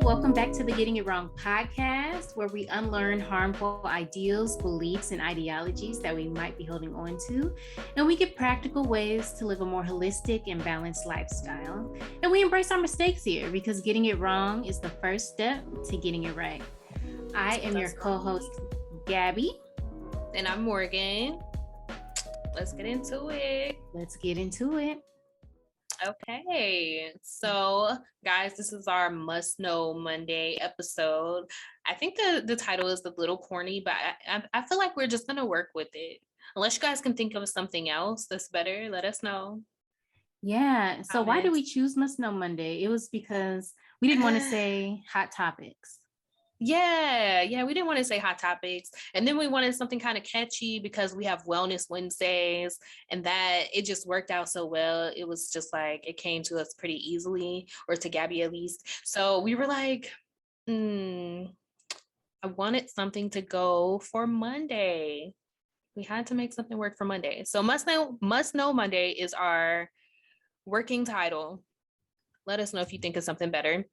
Welcome back to the Getting It Wrong podcast, where we unlearn harmful ideals, beliefs, and ideologies that we might be holding on to. And we get practical ways to live a more holistic and balanced lifestyle. And we embrace our mistakes here because getting it wrong is the first step to getting it right. I am your co-host, Gabbie. And I'm Morgan. Let's get into it. Okay, so guys, this is our Must Know Monday episode. I think the title is a little corny, but I feel like we're just going to work with it. Unless you guys can think of something else that's better, let us know. Yeah, so why did we choose Must Know Monday? It was because we didn't want to say hot topics. Yeah, we didn't want to say hot topics. And then we wanted something kind of catchy because we have Wellness Wednesdays, and that it just worked out so well. It was just like it came to us pretty easily, or to Gabbie at least. So we were like, I wanted something to go for Monday. We had to make something work for Monday. So Must Know Monday is our working title. Let us know if you think of something better.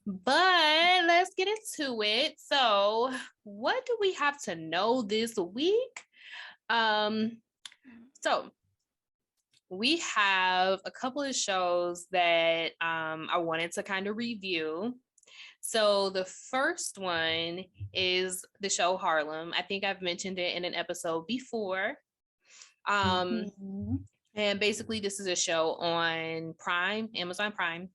But let's get into it. So what do we have to know this week? So we have a couple of shows that I wanted to kind of review. So the first one is the show Harlem. I think I've mentioned it in an episode before. And basically, this is a show on Amazon Prime,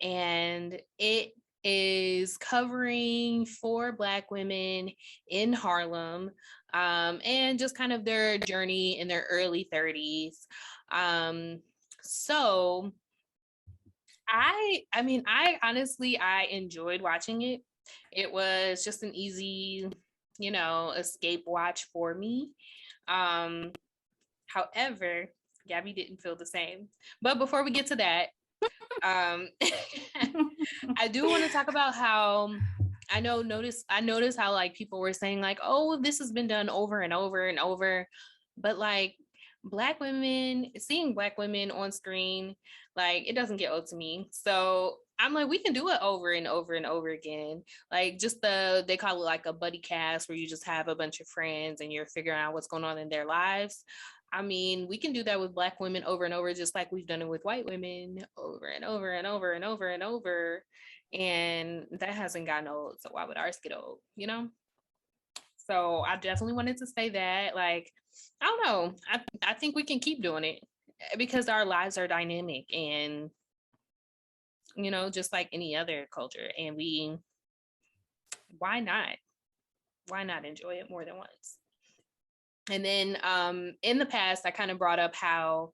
and it is covering 4 Black women in Harlem, and just kind of their journey in their early 30s. So I honestly enjoyed watching it. It was just an easy, escape watch for me. However, Gabbie didn't feel the same. But before we get to that, I do want to talk about how I noticed how like people were saying like, oh, this has been done over and over and over. But like seeing Black women on screen, like it doesn't get old to me. So I'm like, we can do it over and over and over again. Like just they call it like a buddy cast where you just have a bunch of friends and you're figuring out what's going on in their lives. I mean, we can do that with Black women over and over, just like we've done it with white women over and over and over and over and over. And that hasn't gotten old. So why would ours get old, So I definitely wanted to say that. Like, I don't know. I think we can keep doing it because our lives are dynamic and, just like any other culture. And why not? Why not enjoy it more than once? And then in the past, I kind of brought up how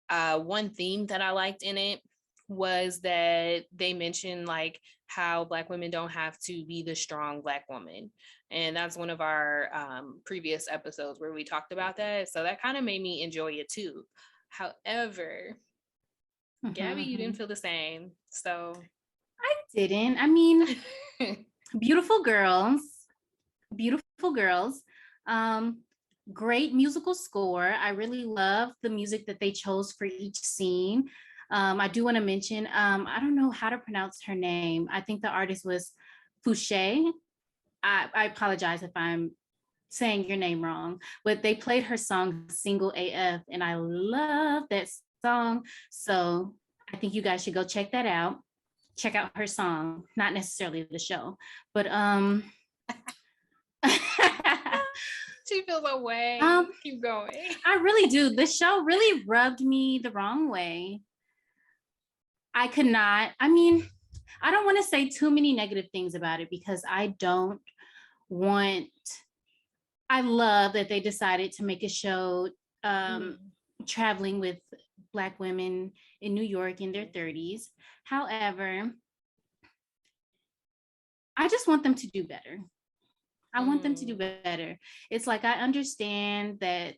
one theme that I liked in it was that they mentioned like how Black women don't have to be the strong Black woman. And that's one of our previous episodes where we talked about that. So that kind of made me enjoy it too. However, Gabbie, you didn't feel the same. So I didn't. I mean, beautiful girls. Great musical score. I really love the music that they chose for each scene. I do want to mention, I don't know how to pronounce her name. I think the artist was Fouché. I apologize if I'm saying your name wrong, but they played her song Single AF, and I love that song. So I think you guys should go check that out. Check out her song, not necessarily the show, but she feels away. Keep going. I really do. The show really rubbed me the wrong way. I don't want to say too many negative things about it because I love that they decided to make a show traveling with Black women in New York in their 30s. However, I just want them to do better. I want them to do better. It's like, I understand that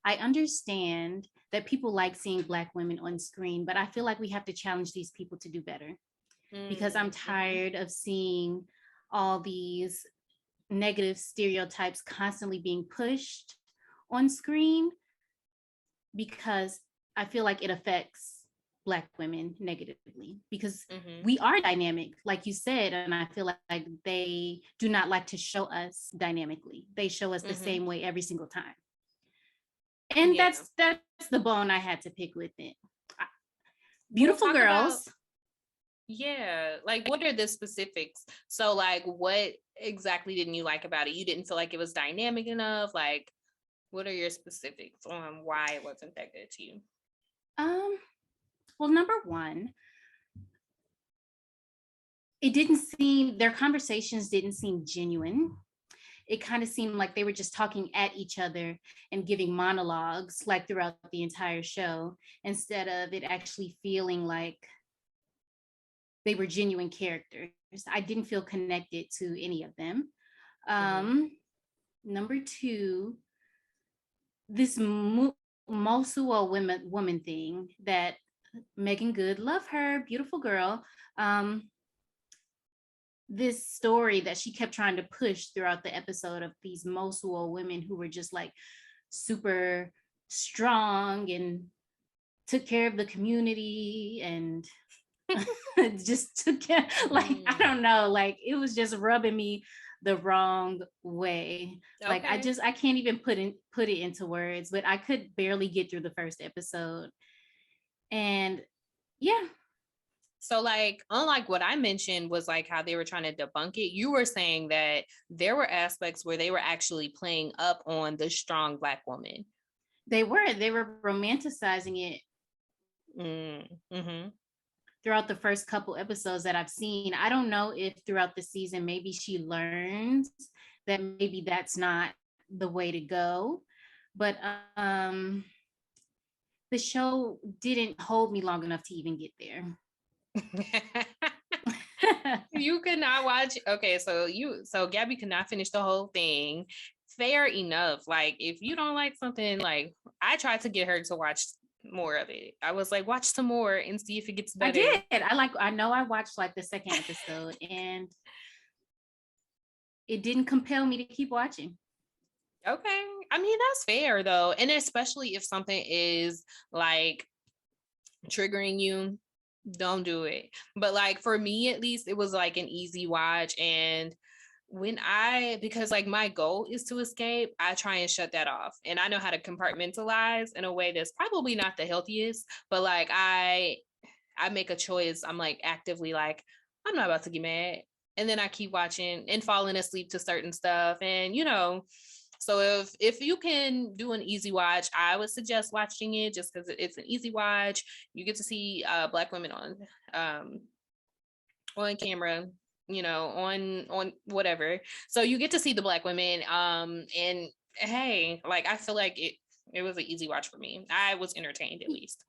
I understand that people like seeing Black women on screen, but I feel like we have to challenge these people to do better, because I'm Mm-hmm. tired of seeing all these negative stereotypes constantly being pushed on screen, because I feel like it affects Black women negatively, because Mm-hmm. we are dynamic, like you said, and I feel like they do not like to show us dynamically. They show us the Mm-hmm. same way every single time. And Yeah. that's the bone I had to pick with it. Well, Beautiful talk about, girls. yeah, like what are the specifics? So like what exactly didn't you like about it? You didn't feel like it was dynamic enough? Like what are your specifics on why it wasn't that good to you? Um, well, number one, it didn't seem, their conversations didn't seem genuine. It kind of seemed like they were just talking at each other and giving monologues like throughout the entire show, instead of it actually feeling like they were genuine characters. I didn't feel connected to any of them. Mm-hmm. Number two, this Mosua woman thing that Megan Good, love her, beautiful girl. Um, this story that she kept trying to push throughout the episode of these Mosul women who were just like super strong and took care of the community and just took care, like, I Mm. don't know, like it was just rubbing me the wrong way. Like Okay. I can't even put it into words, but I could barely get through the first episode. And yeah, So like unlike what I mentioned was like how they were trying to debunk it, you were saying that there were aspects where they were actually playing up on the strong Black woman. they were romanticizing it Mm-hmm. throughout the first couple episodes that I've seen. I don't know if throughout the season maybe she learns that maybe that's not the way to go. But um the show didn't hold me long enough to even get there. You could not watch. Okay, so Gabbie could not finish the whole thing. Fair enough. Like if you don't like something, like I tried to get her to watch more of it. I was like, watch some more and see if it gets I better. did. I know I watched like the second episode and it didn't compel me to keep watching. Okay. I mean, that's fair though. And especially if something is like triggering you, don't do it. But like for me at least, it was like an easy watch. And because like my goal is to escape, I try and shut that off. And I know how to compartmentalize in a way that's probably not the healthiest, but like I make a choice. I'm like actively like, I'm not about to get mad. And then I keep watching and falling asleep to certain stuff. And so if you can do an easy watch, I would suggest watching it just because it's an easy watch. You get to see Black women um on camera, on whatever. So you get to see the Black women. And hey, like I feel like it was an easy watch for me. I was entertained at least.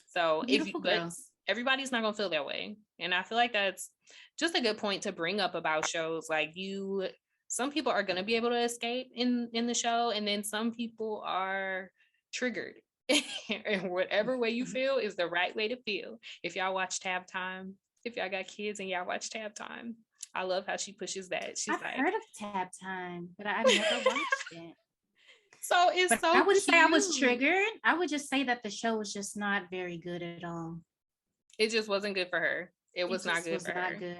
So Beautiful but girls. everybody's not gonna feel that way. And I feel like that's just a good point to bring up about shows. Like some people are gonna be able to escape in the show, and then some people are triggered. And whatever way you feel is the right way to feel. If y'all watch Tab Time, if y'all got kids and y'all watch Tab Time, I love how she pushes that. She's I've like, heard of Tab Time, but I've never watched it. so it's But I so wouldn't say I was cute. triggered. I would just say that the show was just not very good at all. It just wasn't good for her. It It was not just good was for not her. good.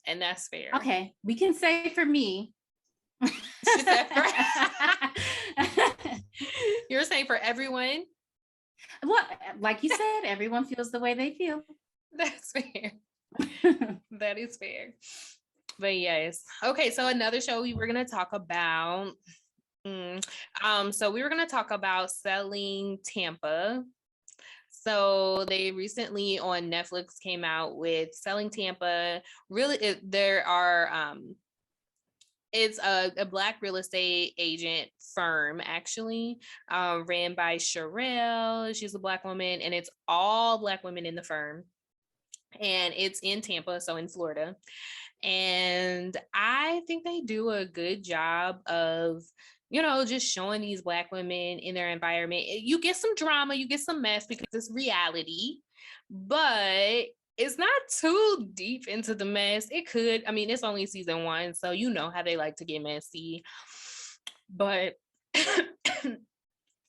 And that's fair. Okay, we can say for me. She said for you're saying for everyone. Well, like you said, everyone feels the way they feel. That's fair. That is fair. But yes. Okay, so another show we were gonna talk about. So we were gonna talk about Selling Tampa. So they recently on Netflix came out with Selling Tampa. Really, there are it's a Black real estate agent firm, actually, ran by Sherelle. She's a Black woman, and it's all Black women in the firm. And it's in Tampa, so in Florida. And I think they do a good job of, just showing these Black women in their environment. You get some drama, you get some mess because it's reality, but it's not too deep into the mess. It could, I mean, it's only season 1, so you know how they like to get messy. But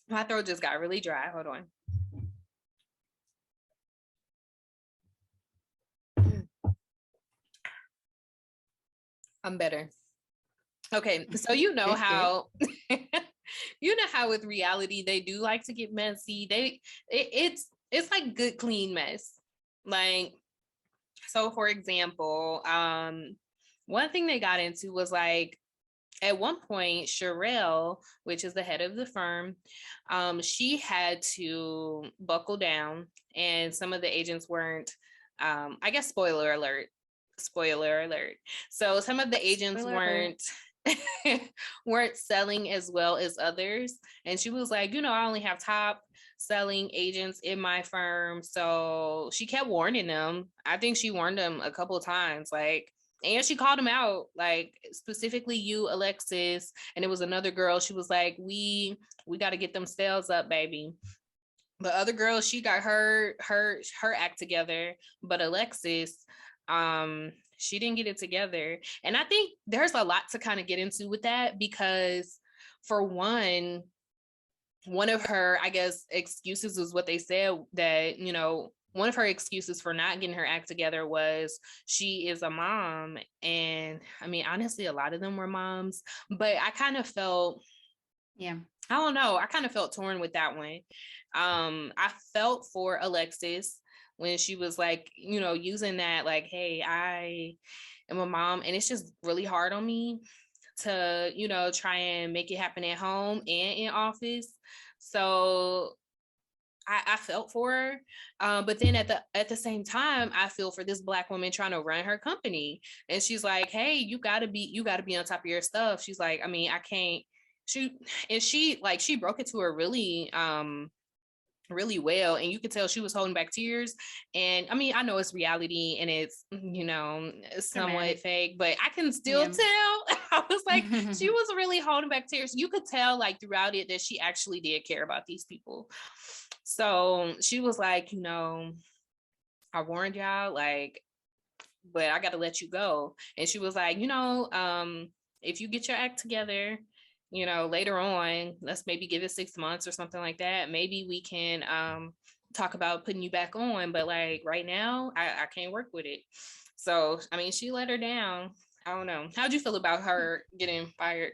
my throat just got really dry. Hold on. I'm better. Okay, so how with reality they do like to get messy. It's like good clean mess. Like, so for example, one thing they got into was like, at one point, Sherelle, which is the head of the firm, she had to buckle down, and some of the agents weren't. I guess spoiler alert. Spoiler alert. So some of the agents weren't selling as well as others, and she was like, I only have top selling agents in my firm, so she kept warning them. I think she warned them a couple of times, like. And she called him out, like, specifically you, Alexis. And it was another girl. She was like, we got to get them sales up, baby. The other girl, she got her act together. But Alexis, she didn't get it together. And I think there's a lot to kind of get into with that, because for one of her, I guess, excuses was what they said, that, one of her excuses for not getting her act together was she is a mom. And I mean, honestly, a lot of them were moms, but I kind of felt, I don't know, I kind of felt torn with that one. I felt for Alexis when she was like, using that, like, hey, I am a mom and it's just really hard on me to, try and make it happen at home and in office. So I felt for her, but then at the same time, I feel for this Black woman trying to run her company, and she's like, "Hey, you gotta be on top of your stuff." She's like, "I mean, I can't." She broke it to her really, really well, and you could tell she was holding back tears. And I mean, I know it's reality and it's somewhat fake, but I can still tell. I was like, she was really holding back tears. You could tell, like, throughout it, that she actually did care about these people. So she was like, I warned y'all, like, but I got to let you go. And she was like, if you get your act together, later on, let's maybe give it 6 months or something like that. Maybe we can talk about putting you back on. But like right now, I can't work with it. So, I mean, she let her down. I don't know. How'd you feel about her getting fired?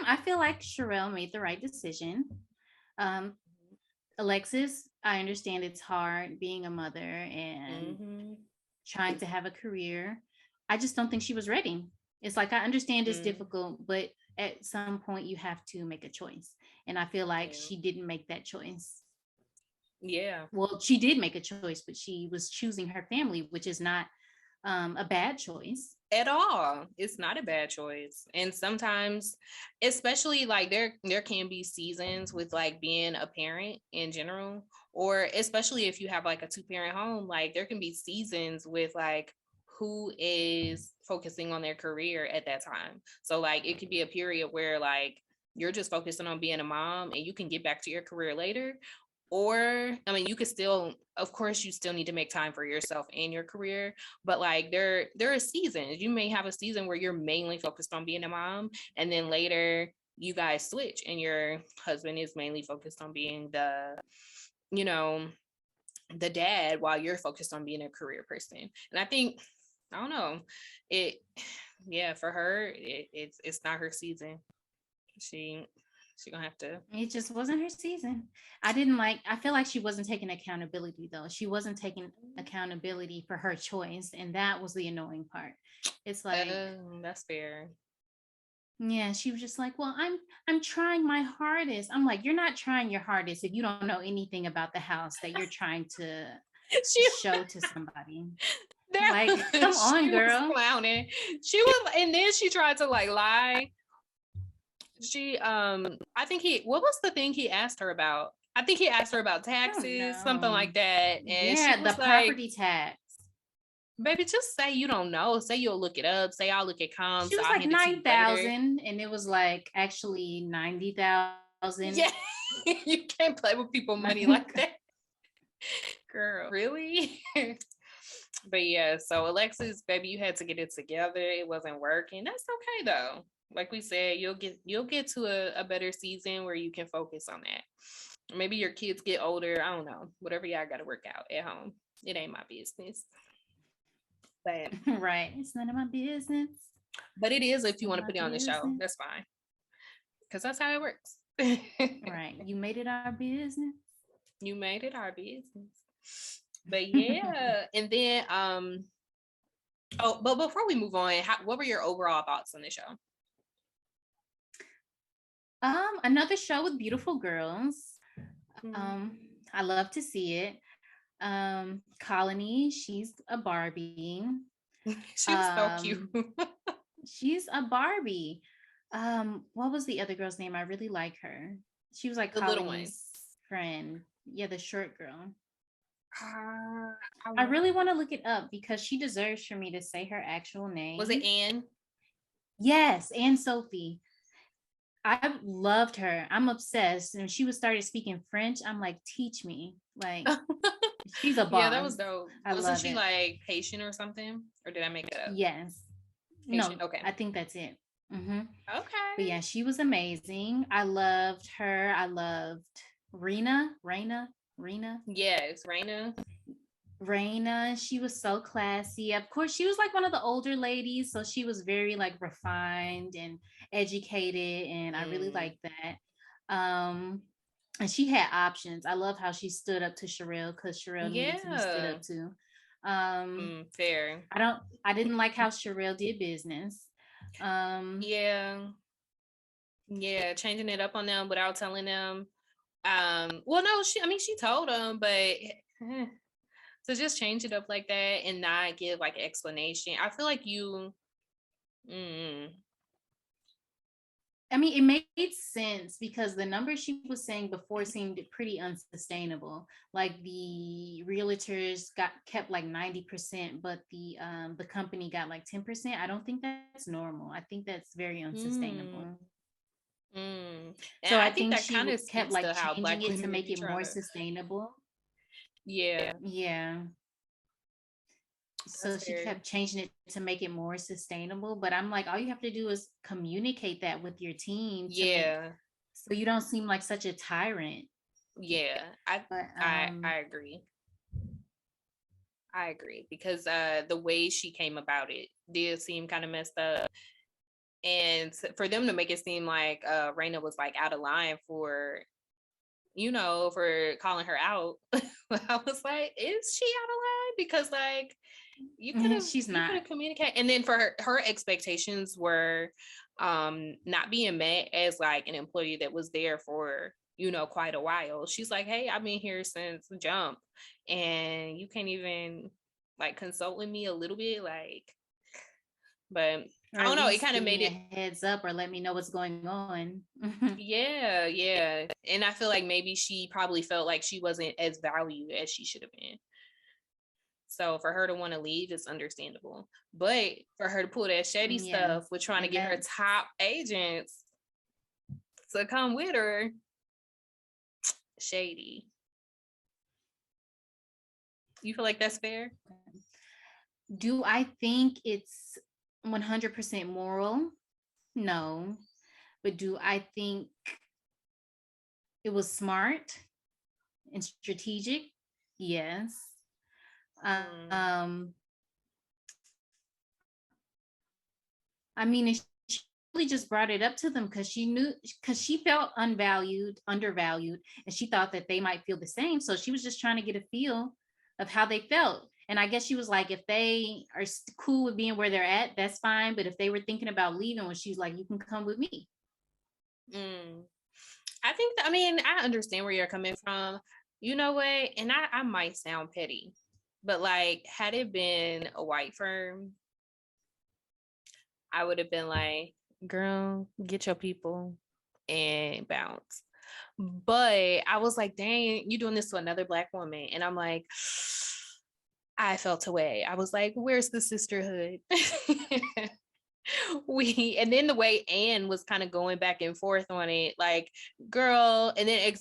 I feel like Sherelle made the right decision. Alexis, I understand it's hard being a mother and trying to have a career. I just don't think she was ready. It's like, I understand it's difficult, but at some point you have to make a choice. And I feel like she didn't make that choice. Yeah. Well, she did make a choice, but she was choosing her family, which is not a bad choice at all. It's not a bad choice. And sometimes, especially like there can be seasons with like being a parent in general, or especially if you have like a 2-parent home, like there can be seasons with like who is focusing on their career at that time. So like it could be a period where like you're just focusing on being a mom and you can get back to your career later. Or, I mean, you could still, of course, you still need to make time for yourself and your career, but like there are seasons. You may have a season where you're mainly focused on being a mom, and then later you guys switch and your husband is mainly focused on being the dad, while you're focused on being a career person. And I think, I don't know, for her, it's not her season. She's gonna have to. It just wasn't her season. I feel like she wasn't taking accountability though. She wasn't taking accountability for her choice. And that was the annoying part. It's like, that's fair. Yeah, she was just like, well, I'm trying my hardest. I'm like, you're not trying your hardest if you don't know anything about the house that you're trying to show to somebody. Like, come on, girl. Clowning. She was, and then she tried to like lie. She I think what was the thing he asked her about? I think he asked her about taxes, something like that. And yeah, the property tax. Baby, just say you don't know. Say you'll look it up. Say I'll look at comps. She was I'll like hand it to you later. 9,000 and it was like actually 90,000. Yeah, you can't play with people money like that, girl. Really? But yeah, so Alexis, baby, you had to get it together. It wasn't working. That's okay though. Like we said, you'll get to a better season where you can focus on that. Maybe your kids get older. I don't know. Whatever y'all got to work out at home. It ain't my business. But Right. It's none of my business. it is if It's you none want of to my put it on the show. business. That's fine. Because that's how it works. Right. You made it our business. You made it our business. But yeah. And then oh, but before we move on, what were your overall thoughts on the show? Another show with beautiful girls. Mm. I love to see it. Colony, she's a Barbie. She was so cute. Um, she's a Barbie. What was the other girl's name? I really like her. She was like The little one. Colony's friend. Yeah, the short girl. I I want. really want to look it up because she deserves for me to say her actual Was it name. Anne? Yes, and Sophie. I loved her. I'm obsessed. And she was started speaking French. I'm like, teach me. Like, she's a Yeah, that boss. was dope. I Wasn't love she it. like Haitian or something? Or did I make it up? Yes. Haitian. No, Okay. I think that's it. hmm But Okay. yeah, she was amazing. I loved her. I loved Rena. Yes, Raina. Raina, she was so classy. Of course, she was like one of the older ladies, so she was very like refined and educated, and I really Mm. liked that. Um, and she had options. I love how she stood up to Sherelle because Sherelle needed to be stood Yeah. up to. Um, Fair. I didn't like how Sherelle did business. Um, Yeah. Yeah. Changing it up on them without telling them. Well, no, she told them, but to just change it up like that and not give like an explanation. I feel like you. Mm, I mean, it made sense because the numbers she was saying before seemed pretty unsustainable. Like the realtors got kept like 90%, but the company got like 10%. I don't think that's normal. I think that's very mm, unsustainable. and So I I think think that she kind of kept speaks like to how changing Black it to women make be it trying more to. sustainable. Yeah, Yeah. So that's she fair. kept changing it to make it more sustainable. But I'm like, all you have to do is communicate that with your team to make Yeah, so you don't seem like such a tyrant. yeah. I But I I agree. I agree because the way she came about it did seem kind of messed up, and for them to make it seem like Raina was like out of line for for calling her out. I was like, is she out of line? Because like she's you could not. have communicated. And then for her expectations were not being met as like an employee that was there for quite a while. She's like, hey, I've been here since jump, and you can't even like consult with me a little bit, like. But Or I at don't know, it least kind of give made me a it. heads up or let me know what's going on. Yeah, yeah. And I feel like maybe she probably felt like she wasn't as valued as she should have been. So for her to want to leave is understandable. But for her to pull that shady Yes. stuff with trying to And get her that's top agents to come with her, shady. You feel like that's fair? do I think it's 100% moral? No. But do I think it was smart and strategic? Yes. Mm, Um, I mean, she really just brought it up to them because she knew, because she felt unvalued, undervalued, and she thought that they might feel the same. So she was just trying to get a feel of how they felt. And I guess she was like, if they are cool with being where they're at, that's fine. But if they were thinking about leaving, when she's like, you can come with me. mm. I think I mean, I understand where you're coming from. You know what? And I might sound petty, but like, had it been a white firm, I would have been like, girl, get your people and bounce. But I was like, dang, you doing this to another Black woman. And I'm like, I felt away. I was like, where's the sisterhood? And then the way Anne was kind of going back and forth on it, like, girl, and then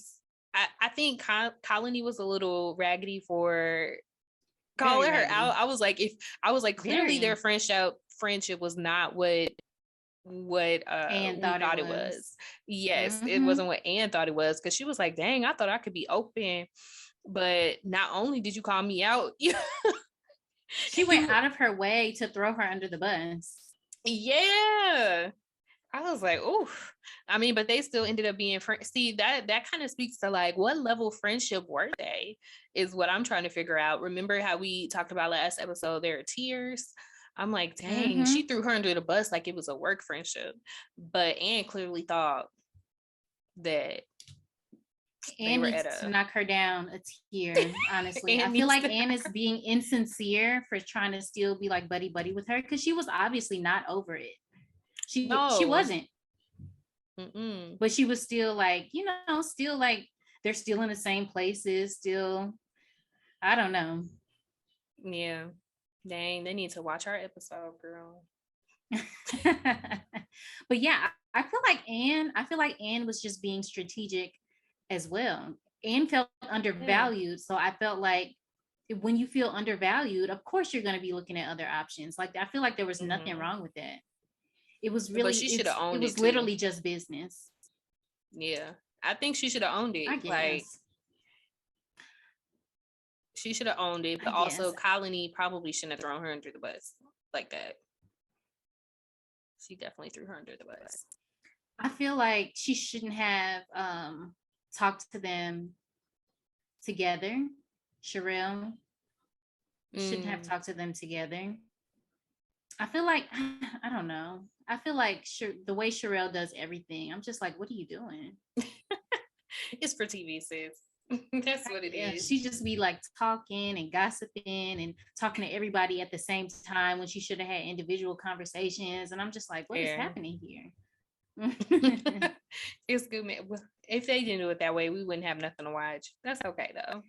I think Colony was a little raggedy for calling her out. I was like, clearly their friendship was not what Anne we thought it was. was. Yes, it wasn't what Anne thought it was, because she was like, dang, I thought I could be open, but not only did you call me out, she went out of her way to throw her under the bus. Yeah, I was like, oh, I mean, but they still ended up being friends. See, that kind of speaks to like, what level of friendship were they, is what I'm trying to figure out. Remember how we talked about last episode, there are tiers. I'm like, dang, she threw her under the bus like it was a work friendship. But Anne clearly thought that Anne needs to knock her down a tier, honestly. I feel like Anne is being insincere for trying to still be like buddy with her, because she was obviously not over it. She wasn't. But she was still like, still like they're still in the same places, still. I don't know. Yeah. Dang, they need to watch our episode, girl. But yeah, I feel like Anne was just being strategic as well. Anne felt undervalued. So I felt like when you feel undervalued, of course you're going to be looking at other options. Like, I feel like there was nothing wrong with that. It was really, but she should have owned it. It was literally just business. Yeah. I think she should have owned it. Like, she should have owned it, but also Colony probably shouldn't have thrown her under the bus like that. She definitely threw her under the bus. I feel like she shouldn't have talked to them together. Sherelle shouldn't have talked to them together. I feel like, I don't know. I feel like the way Sherelle does everything, I'm just like, what are you doing? It's for TV, sis. That's what it is. She just be like talking and gossiping and talking to everybody at the same time when she should have had individual conversations. And I'm just like, what is happening here? It's good, man. If they didn't do it that way, we wouldn't have nothing to watch. That's okay though.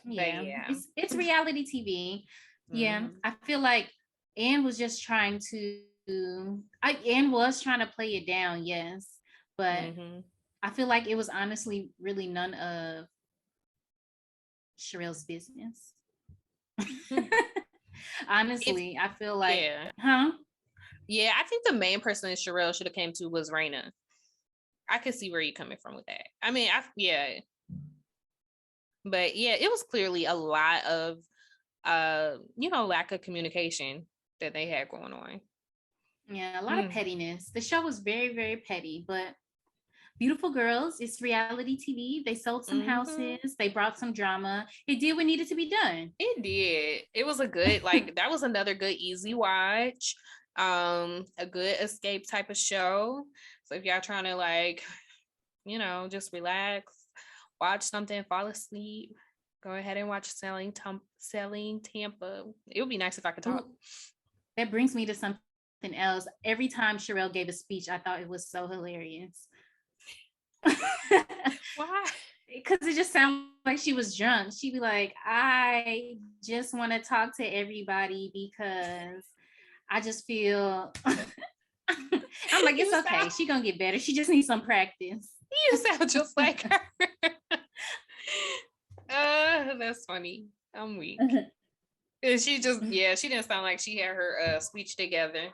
Yeah. It's reality TV. Yeah. I feel like Anne was just trying to Anne was trying to play it down, yes. But I feel like it was honestly really none of Sherelle's business. Honestly, I feel like, Yeah, I think the main person that Sherelle should have came to was Raina. I could see where you're coming from with that. I mean, but yeah, it was clearly a lot of, lack of communication that they had going on. Yeah, a lot of pettiness. The show was very, very petty, but beautiful girls. It's reality TV. They sold some houses. They brought some drama. It did what needed to be done. It did. It was a good, that was another good, easy watch. A good escape type of show. So if y'all trying to just relax, watch something, fall asleep, go ahead and watch Selling Tampa. It would be nice if I could talk. That brings me to something else. Every time Sherelle gave a speech, I thought it was so hilarious. Why? Because it just sounded like she was drunk. She'd be like, I just want to talk to everybody because I just feel I'm like, it's okay. She's gonna get better. She just needs some practice. You sound just like her. That's funny. I'm weak. And she just, she didn't sound like she had her speech together.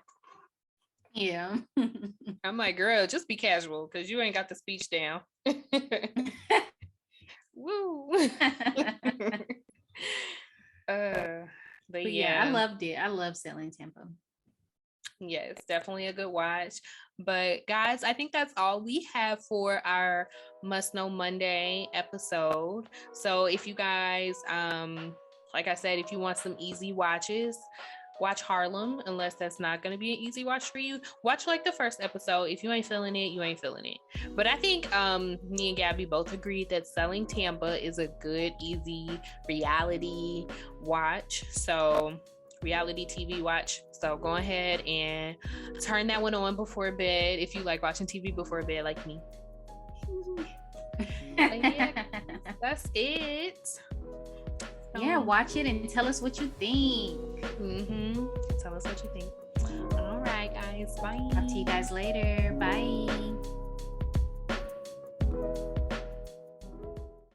Yeah. I'm like, girl, just be casual because you ain't got the speech down. Woo. But yeah, I loved it. I love Selling Tampa. Yeah, it's definitely a good watch. But guys, I think that's all we have for our Must Know Monday episode. So if you guys, like I said, if you want some easy watches, watch Harlem, unless that's not going to be an easy watch for you. Watch the first episode. If you ain't feeling it, you ain't feeling it. But I think me and Gabbie both agreed that Selling Tampa is a good, easy reality watch. So reality TV watch. So go ahead and turn that one on before bed if you like watching TV before bed like me. That's it. So Yeah, watch it and tell us what you think. Tell us what you think. All right, guys. Bye. Talk to you guys later. Bye.